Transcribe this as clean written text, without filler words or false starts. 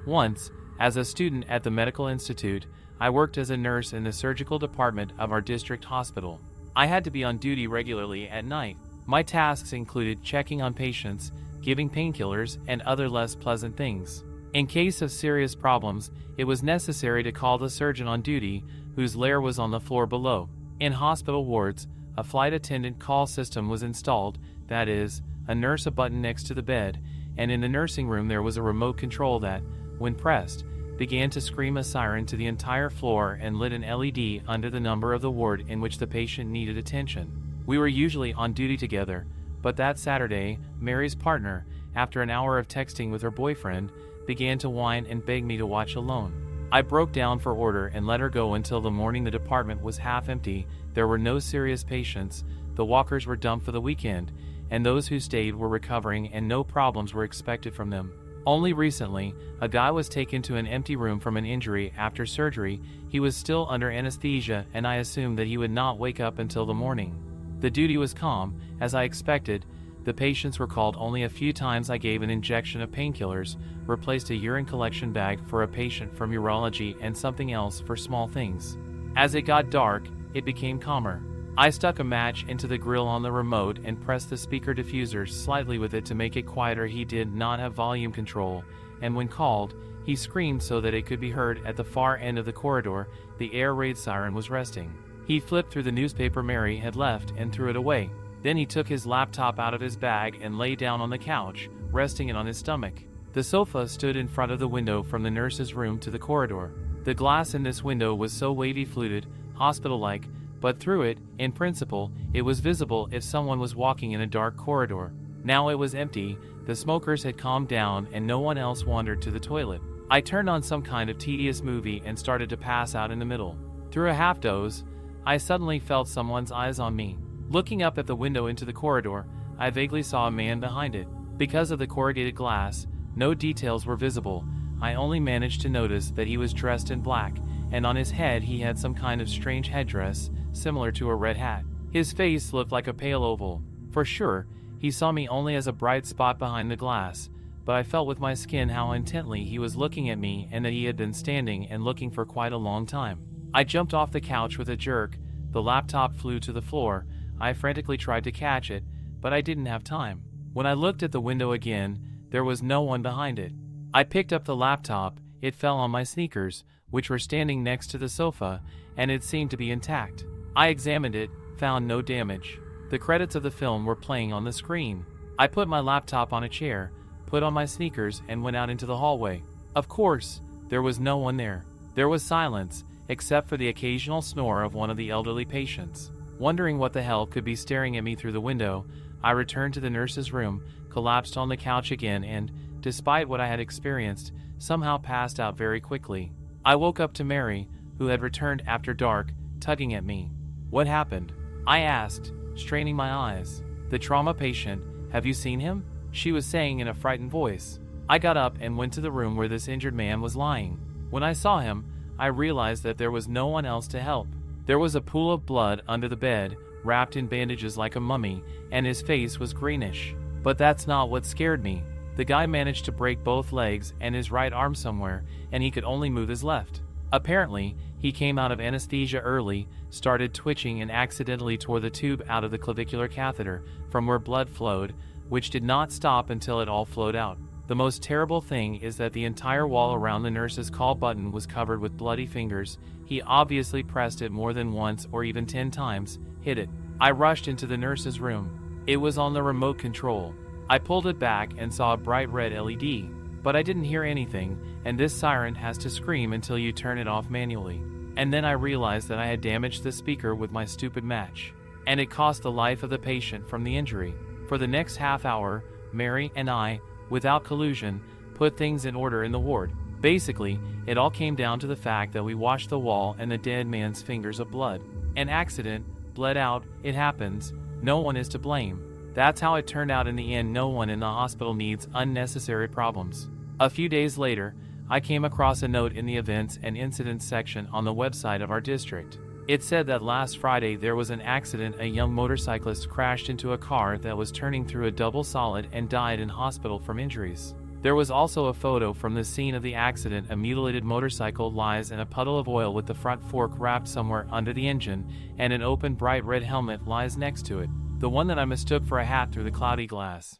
Once, as a student at the medical institute, I worked as a nurse in the surgical department of our district hospital. I had to be on duty regularly at night. My tasks included checking on patients, giving painkillers, and other less pleasant things. In case of serious problems, it was necessary to call the surgeon on duty, whose lair was on the floor below. In hospital wards, a flight attendant call system was installed, that is, a nurse a button next to the bed, and in the nursing room there was a remote control that, when pressed, began to scream a siren to the entire floor and lit an LED under the number of the ward in which the patient needed attention. We were usually on duty together, but that Saturday, Mary's partner, after an hour of texting with her boyfriend, began to whine and beg me to watch alone. I broke down for order and let her go until the morning. The department was half empty, there were no serious patients, the walkers were dumped for the weekend, and those who stayed were recovering and no problems were expected from them. Only recently, a guy was taken to an empty room from an injury after surgery. He was still under anesthesia and I assumed that he would not wake up until the morning. The duty was calm, as I expected. The patients were called only a few times. I gave an injection of painkillers, replaced a urine collection bag for a patient from urology and something else for small things. As it got dark, it became calmer. I stuck a match into the grill on the remote and pressed the speaker diffuser slightly with it to make it quieter. He did not have volume control, and when called, he screamed so that it could be heard at the far end of the corridor. The air raid siren was resting. He flipped through the newspaper Mary had left and threw it away. Then he took his laptop out of his bag and lay down on the couch, resting it on his stomach. The sofa stood in front of the window from the nurse's room to the corridor. The glass in this window was so wavy fluted, hospital-like, but through it, in principle, it was visible if someone was walking in a dark corridor. Now it was empty, the smokers had calmed down and no one else wandered to the toilet. I turned on some kind of tedious movie and started to pass out in the middle. Through a half-doze, I suddenly felt someone's eyes on me. Looking up at the window into the corridor, I vaguely saw a man behind it. Because of the corrugated glass, no details were visible. I only managed to notice that he was dressed in black, and on his head he had some kind of strange headdress, similar to a red hat. His face looked like a pale oval. For sure, he saw me only as a bright spot behind the glass, but I felt with my skin how intently he was looking at me and that he had been standing and looking for quite a long time. I jumped off the couch with a jerk. The laptop flew to the floor. I frantically tried to catch it, but I didn't have time. When I looked at the window again, there was no one behind it. I picked up the laptop. It fell on my sneakers, which were standing next to the sofa, and it seemed to be intact. I examined it, found no damage. The credits of the film were playing on the screen. I put my laptop on a chair, put on my sneakers, and went out into the hallway. Of course, there was no one there. There was silence, except for the occasional snore of one of the elderly patients. Wondering what the hell could be staring at me through the window, I returned to the nurse's room, collapsed on the couch again, and, despite what I had experienced, somehow passed out very quickly. I woke up to Mary, who had returned after dark, tugging at me. "What happened?" I asked, straining my eyes. "The trauma patient, have you seen him?" she was saying in a frightened voice. I got up and went to the room where this injured man was lying. When I saw him, I realized that there was no one else to help. There was a pool of blood under the bed, wrapped in bandages like a mummy, and his face was greenish. But that's not what scared me. The guy managed to break both legs and his right arm somewhere, and he could only move his left. Apparently, he came out of anesthesia early, started twitching and accidentally tore the tube out of the clavicular catheter from where blood flowed, which did not stop until it all flowed out. The most terrible thing is that the entire wall around the nurse's call button was covered with bloody fingers. He obviously pressed it more than once or even 10 times, hit it. I rushed into the nurse's room. It was on the remote control. I pulled it back and saw a bright red LED, but I didn't hear anything, and this siren has to scream until you turn it off manually. And then I realized that I had damaged the speaker with my stupid match, and it cost the life of the patient from the injury. For the next half hour, Mary and I, without collusion, put things in order in the ward. Basically, it all came down to the fact that we washed the wall and the dead man's fingers of blood. An accident, bled out, it happens, no one is to blame. That's how it turned out in the end. No one in the hospital needs unnecessary problems. A few days later, I came across a note in the events and incidents section on the website of our district. It said that last Friday there was an accident. A young motorcyclist crashed into a car that was turning through a double solid and died in hospital from injuries. There was also a photo from the scene of the accident. A mutilated motorcycle lies in a puddle of oil with the front fork wrapped somewhere under the engine, and an open bright red helmet lies next to it, the one that I mistook for a hat through the cloudy glass.